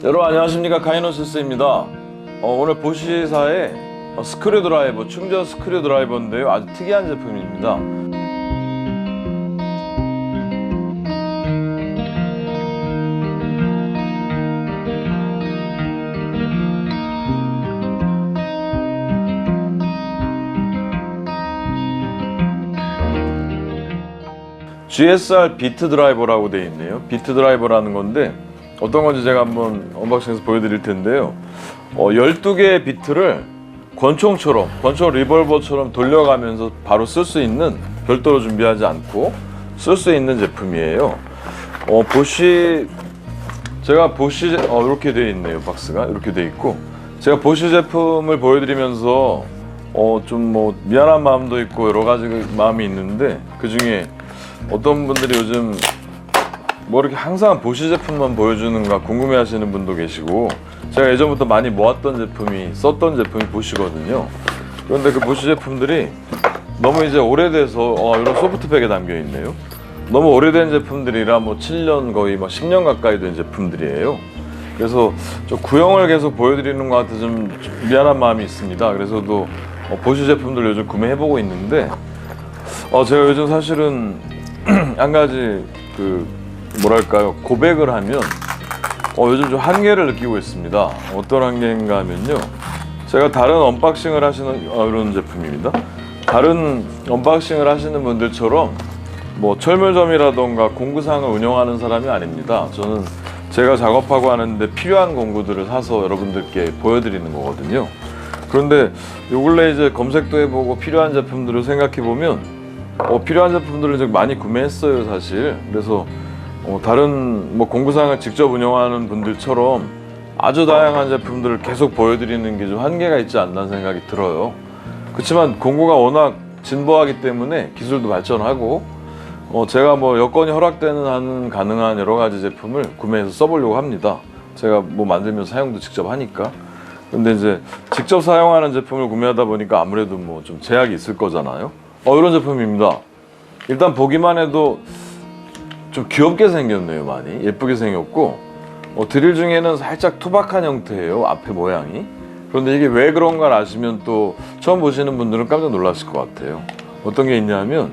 여러분 안녕하십니까, 카이노시스입니다. 오늘 보시사의 스크류 드라이버, 충전 스크류 드라이버인데요, 아주 특이한 제품입니다. GSR 비트 드라이버라고 되어 있네요. 비트 드라이버라는 건데 어떤 건지 제가 한번 언박싱해서 보여드릴 텐데요. 12개의 비트를 권총 리볼버처럼 돌려가면서 바로 쓸 수 있는, 별도로 준비하지 않고 쓸 수 있는 제품이에요. 제가 보시 이렇게 되어 있네요. 박스가 이렇게 되어 있고, 제가 보시 제품을 보여드리면서 좀 미안한 마음도 있고 여러 가지 마음이 있는데, 그 중에 어떤 분들이 요즘 이렇게 항상 보시 제품만 보여주는가 궁금해 하시는 분도 계시고, 제가 예전부터 많이 모았던 썼던 제품이 보시거든요. 그런데 그 보시 제품들이 너무 이제 오래돼서 이런 소프트백에 담겨 있네요. 너무 오래된 제품들이라 7년, 거의 10년 가까이 된 제품들이에요. 그래서 좀 구형을 계속 보여드리는 것 같아서 좀 미안한 마음이 있습니다. 그래서도 보시 제품들 요즘 구매해보고 있는데, 제가 요즘 사실은 한 가지 고백을 하면 요즘 좀 한계를 느끼고 있습니다. 어떤 한계인가 하면요, 제가 다른 언박싱을 하시는 이런 제품입니다. 다른 언박싱을 하시는 분들처럼 철물점이라던가 공구상을 운영하는 사람이 아닙니다. 저는 제가 작업하고 하는데 필요한 공구들을 사서 여러분들께 보여드리는 거거든요. 그런데 요 근래 이제 검색도 해보고 필요한 제품들을 생각해보면 필요한 제품들을 좀 많이 구매했어요, 사실. 그래서 다른 공구상을 직접 운영하는 분들처럼 아주 다양한 제품들을 계속 보여드리는 게 좀 한계가 있지 않나 생각이 들어요. 그렇지만 공구가 워낙 진보하기 때문에 기술도 발전하고 제가 여건이 허락되는 한 가능한 여러 가지 제품을 구매해서 써보려고 합니다. 제가 만들면서 사용도 직접 하니까. 근데 이제 직접 사용하는 제품을 구매하다 보니까 아무래도 좀 제약이 있을 거잖아요. 이런 제품입니다. 일단 보기만 해도 좀 귀엽게 생겼네요. 많이 예쁘게 생겼고, 드릴 중에는 살짝 투박한 형태예요, 앞에 모양이. 그런데 이게 왜 그런가 아시면 또 처음 보시는 분들은 깜짝 놀라실 것 같아요. 어떤 게 있냐면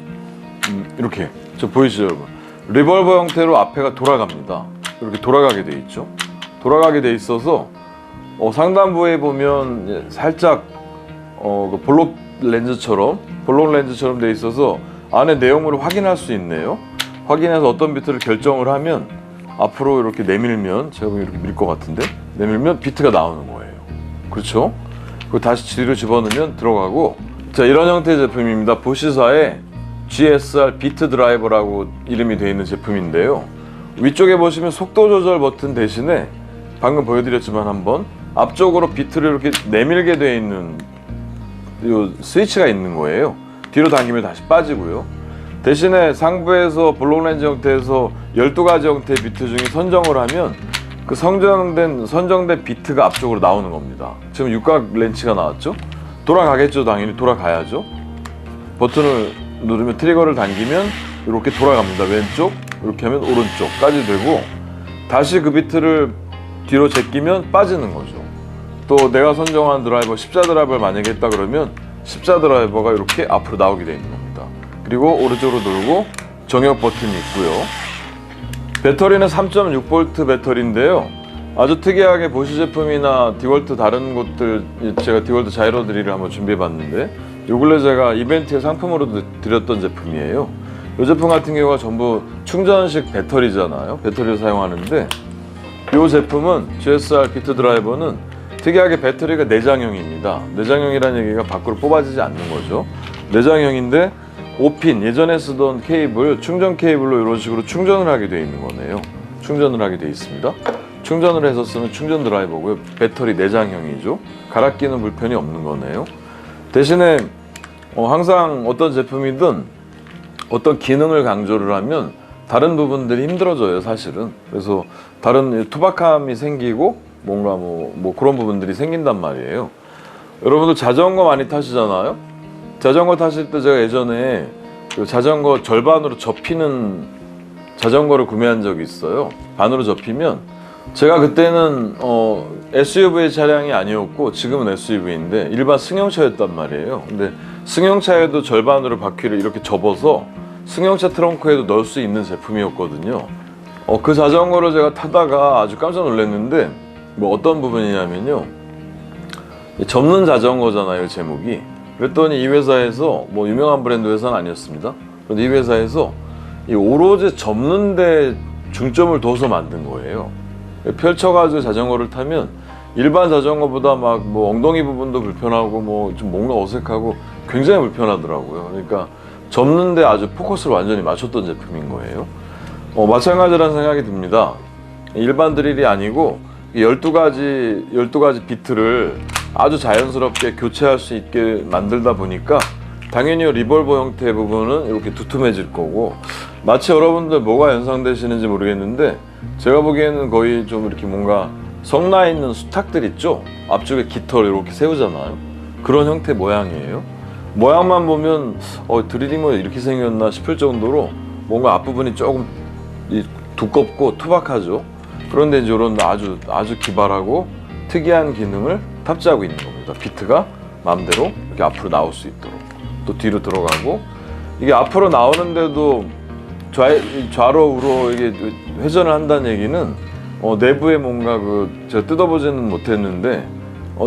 이렇게, 보이시죠 여러분? 리볼버 형태로 앞에가 돌아갑니다. 이렇게 돌아가게 돼 있죠. 돌아가게 돼 있어서 상단부에 보면 살짝 볼록 렌즈처럼 돼 있어서 안에 내용물을 확인할 수 있네요. 확인해서 어떤 비트를 결정을 하면 앞으로 이렇게 내밀면, 제가 보기엔 이렇게 밀 것 같은데, 내밀면 비트가 나오는 거예요. 그렇죠? 그리고 다시 뒤로 집어넣으면 들어가고. 자, 이런 형태의 제품입니다. 보시사의 GSR 비트 드라이버라고 이름이 되어 있는 제품인데요. 위쪽에 보시면 속도 조절 버튼 대신에 방금 보여드렸지만 한번 앞쪽으로 비트를 이렇게 내밀게 되어 있는 이 스위치가 있는 거예요. 뒤로 당기면 다시 빠지고요. 대신에 상부에서 블록렌즈 형태에서 12가지 형태의 비트 중에 선정을 하면 그 선정된 비트가 앞쪽으로 나오는 겁니다. 지금 육각 렌치가 나왔죠? 돌아가겠죠. 당연히 돌아가야죠. 버튼을 누르면, 트리거를 당기면 이렇게 돌아갑니다. 왼쪽, 이렇게 하면 오른쪽까지 되고, 다시 그 비트를 뒤로 제끼면 빠지는 거죠. 또 내가 선정한 드라이버, 십자 드라이버를 만약에 했다 그러면 십자 드라이버가 이렇게 앞으로 나오게 되어 있는 겁니다. 그리고 오른쪽으로 돌고 정역 버튼이 있고요. 배터리는 3.6V 배터리인데요. 아주 특이하게 보시 제품이나 디월트 다른 곳들, 제가 디월트 자이로 드릴을 한번 준비해 봤는데, 요 근래 제가 이벤트에 상품으로 드렸던 제품이에요. 이 제품 같은 경우가 전부 충전식 배터리잖아요. 배터리를 사용하는데, 이 제품은 GSR 비트 드라이버는 특이하게 배터리가 내장형입니다. 내장형이라는 얘기가 밖으로 뽑아지지 않는 거죠. 내장형인데 5핀, 예전에 쓰던 케이블, 충전 케이블로 이런 식으로 충전을 하게 되어 있는 거네요. 충전을 하게 되어 있습니다. 충전을 해서 쓰는 충전 드라이버고요. 배터리 내장형이죠. 갈아 끼는 불편이 없는 거네요. 대신에 항상 어떤 제품이든 어떤 기능을 강조를 하면 다른 부분들이 힘들어져요, 사실은. 그래서 다른 투박함이 생기고 뭔가 그런 부분들이 생긴단 말이에요. 여러분들 자전거 많이 타시잖아요. 자전거 타실 때 제가 예전에 그 자전거 절반으로 접히는 자전거를 구매한 적이 있어요. 반으로 접히면 제가 그때는 SUV 차량이 아니었고 지금은 SUV인데 일반 승용차였단 말이에요. 근데 승용차에도 절반으로 바퀴를 이렇게 접어서 승용차 트렁크에도 넣을 수 있는 제품이었거든요. 그 자전거를 제가 타다가 아주 깜짝 놀랐는데 뭐 어떤 부분이냐면요, 접는 자전거잖아요, 제목이. 그랬더니 이 회사에서, 뭐 유명한 브랜드 회사는 아니었습니다. 그런데 이 회사에서 이 오로지 접는 데 중점을 둬서 만든 거예요. 펼쳐가지고 자전거를 타면 일반 자전거보다 막 뭐 엉덩이 부분도 불편하고 뭐 좀 뭔가 어색하고 굉장히 불편하더라고요. 그러니까 접는데 아주 포커스를 완전히 맞췄던 제품인 거예요. 마찬가지라는 생각이 듭니다. 일반 드릴이 아니고 12가지 비트를 아주 자연스럽게 교체할 수 있게 만들다 보니까 당연히 리볼버 형태의 부분은 이렇게 두툼해질 거고, 마치 여러분들 뭐가 연상되시는지 모르겠는데 제가 보기에는 거의 좀 이렇게 뭔가 성나 있는 수탉들 있죠? 앞쪽에 깃털 이렇게 세우잖아요. 그런 형태 모양이에요. 모양만 보면 드릴이 뭐 이렇게 생겼나 싶을 정도로 뭔가 앞부분이 조금 두껍고 투박하죠. 그런데 이제 이런 아주 기발하고 특이한 기능을 탑재하고 있는 겁니다. 비트가 마음대로 이렇게 앞으로 나올 수 있도록, 또 뒤로 들어가고, 이게 앞으로 나오는데도 좌로 우로 이게 회전을 한다는 얘기는 내부에 뭔가 제가 뜯어보지는 못했는데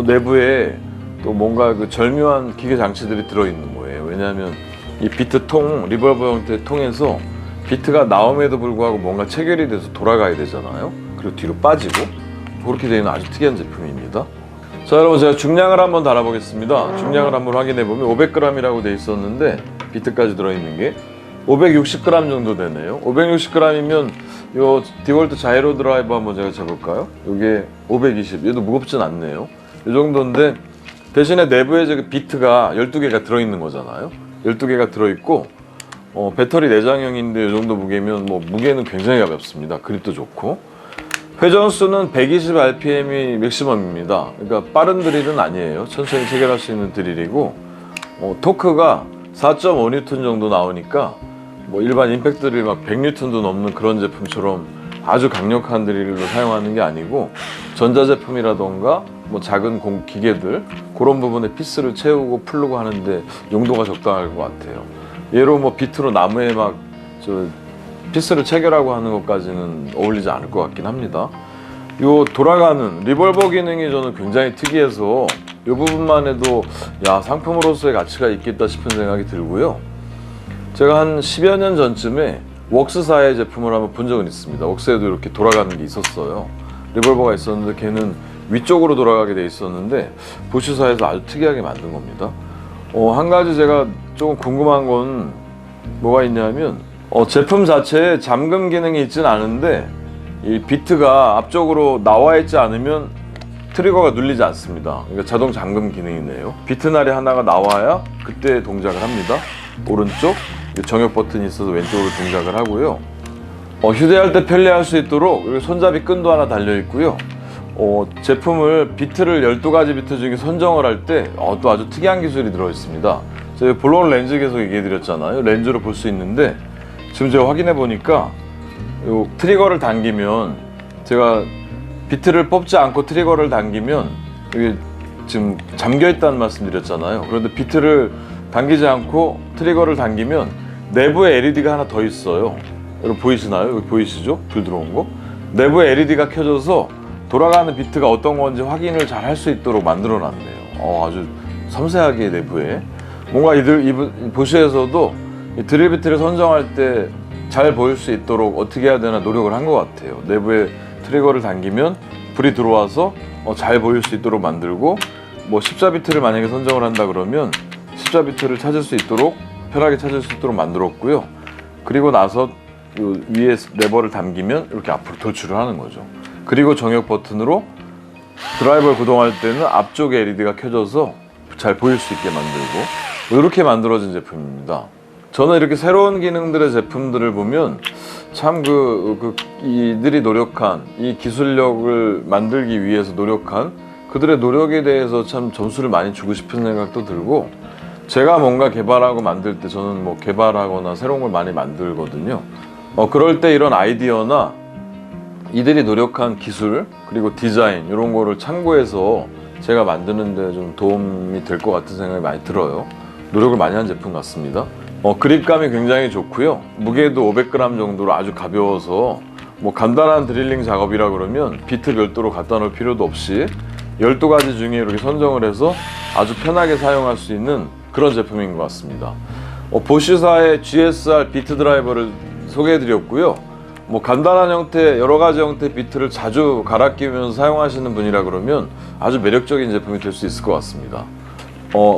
내부에 또 뭔가 절묘한 기계 장치들이 들어있는 거예요. 왜냐하면 이 비트 리볼버 형태의 통에서 비트가 나옴에도 불구하고 뭔가 체결이 돼서 돌아가야 되잖아요. 그리고 뒤로 빠지고, 그렇게 되는 아주 특이한 제품입니다. 자, 여러분, 제가 중량을 한번 달아보겠습니다. 중량을 한번 확인해보면 500g이라고 돼 있었는데 비트까지 들어있는 게 560g 정도 되네요. 560g이면 요 디월트 자이로 드라이버 한번 제가 재볼까요? 이게 520, 얘도 무겁진 않네요. 이 정도인데 대신에 내부에 비트가 12개가 들어있는 거잖아요. 12개가 들어있고 배터리 내장형인데 이 정도 무게면 뭐 무게는 굉장히 가볍습니다. 그립도 좋고, 회전수는 120rpm이 맥시멈입니다. 그러니까 빠른 드릴은 아니에요. 천천히 체결할 수 있는 드릴이고, 토크가 4.5N 정도 나오니까 뭐 일반 임팩트 드릴 막 100N도 넘는 그런 제품처럼 아주 강력한 드릴로 사용하는 게 아니고, 전자제품이라던가 뭐 작은 기계들 그런 부분에 피스를 채우고 풀고 하는데 용도가 적당할 것 같아요. 얘로 뭐 비트로 나무에 막 피스를 체결하고 하는 것까지는 어울리지 않을 것 같긴 합니다. 요 돌아가는 리볼버 기능이 저는 굉장히 특이해서 이 부분만 해도 상품으로서의 가치가 있겠다 싶은 생각이 들고요. 제가 한 10여 년 전쯤에 웍스사의 제품을 한번 본 적은 있습니다. 웍스에도 이렇게 돌아가는 게 있었어요. 리볼버가 있었는데 걔는 위쪽으로 돌아가게 돼 있었는데 보슈사에서 아주 특이하게 만든 겁니다. 한 가지 제가 조금 궁금한 건 뭐가 있냐면 제품 자체에 잠금 기능이 있진 않은데 이 비트가 앞쪽으로 나와 있지 않으면 트리거가 눌리지 않습니다. 그러니까 자동 잠금 기능이네요. 비트날이 하나가 나와야 그때 동작을 합니다. 오른쪽 정역 버튼이 있어서 왼쪽으로 동작을 하고요. 휴대할 때 편리할 수 있도록 손잡이 끈도 하나 달려 있고요. 제품을 비트를 12가지 비트 중에 선정을 할 때 또 아주 특이한 기술이 들어 있습니다. 제가 볼록 렌즈 계속 얘기해 드렸잖아요. 렌즈로 볼 수 있는데 지금 제가 확인해 보니까 요 트리거를 당기면, 제가 비트를 뽑지 않고 트리거를 당기면 이게 지금 잠겨 있다는 말씀 드렸잖아요. 그런데 비트를 당기지 않고 트리거를 당기면 내부에 LED가 하나 더 있어요. 여러분 보이시나요? 여기 보이시죠? 불 들어온 거? 내부에 LED가 켜져서 돌아가는 비트가 어떤 건지 확인을 잘 할 수 있도록 만들어 놨네요. 아주 섬세하게 내부에. 뭔가 이 보시에서도 이 드릴 비트를 선정할 때 잘 보일 수 있도록 어떻게 해야 되나 노력을 한 것 같아요. 내부에 트리거를 당기면 불이 들어와서 잘 보일 수 있도록 만들고, 뭐 십자비트를 만약에 선정을 한다 그러면 십자비트를 찾을 수 있도록, 편하게 찾을 수 있도록 만들었고요. 그리고 나서 위에 레버를 당기면 이렇게 앞으로 돌출을 하는 거죠. 그리고 정역 버튼으로 드라이버를 구동할 때는 앞쪽에 LED가 켜져서 잘 보일 수 있게 만들고, 이렇게 만들어진 제품입니다. 저는 이렇게 새로운 기능들의 제품들을 보면 참 이들이 노력한, 이 기술력을 만들기 위해서 노력한 그들의 노력에 대해서 참 점수를 많이 주고 싶은 생각도 들고, 제가 뭔가 개발하고 만들 때 저는 뭐 개발하거나 새로운 걸 많이 만들거든요. 그럴 때 이런 아이디어나 이들이 노력한 기술 그리고 디자인 이런 거를 참고해서 제가 만드는 데 좀 도움이 될 것 같은 생각이 많이 들어요. 노력을 많이 한 제품 같습니다. 그립감이 굉장히 좋고요. 무게도 500g 정도로 아주 가벼워서 뭐 간단한 드릴링 작업이라 그러면 비트 별도로 갖다 놓을 필요도 없이 12가지 중에 이렇게 선정을 해서 아주 편하게 사용할 수 있는 그런 제품인 것 같습니다. 보쉬사의 GSR 비트 드라이버를 소개해 드렸고요. 뭐 간단한 형태, 여러 가지 형태의 비트를 자주 갈아 끼우면서 사용하시는 분이라 그러면 아주 매력적인 제품이 될 수 있을 것 같습니다.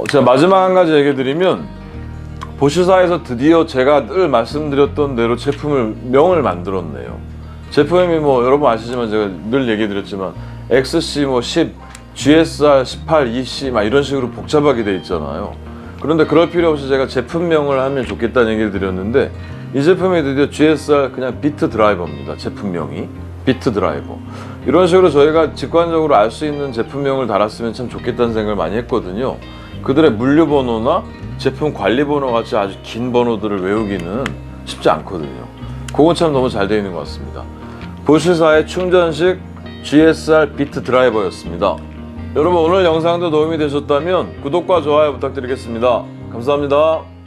제가 마지막 한 가지 얘기 드리면, 보쉬사에서 드디어 제가 늘 말씀드렸던 대로 제품을 명을 만들었네요. 제품이 뭐 여러분 아시지만 제가 늘 얘기 드렸지만 XC 뭐 10, GSR 18, EC 막 이런 식으로 복잡하게 돼 있잖아요. 그런데 그럴 필요 없이 제가 제품명을 하면 좋겠다는 얘기를 드렸는데, 이 제품이 드디어 GSR 그냥 비트 드라이버입니다. 제품명이 비트 드라이버. 이런 식으로 저희가 직관적으로 알 수 있는 제품명을 달았으면 참 좋겠다는 생각을 많이 했거든요. 그들의 물류 번호나 제품 관리 번호 같이 아주 긴 번호들을 외우기는 쉽지 않거든요. 그건 참 너무 잘 되어 있는 것 같습니다. 보쉬사의 충전식 GSR 비트 드라이버였습니다. 여러분, 오늘 영상도 도움이 되셨다면 구독과 좋아요 부탁드리겠습니다. 감사합니다.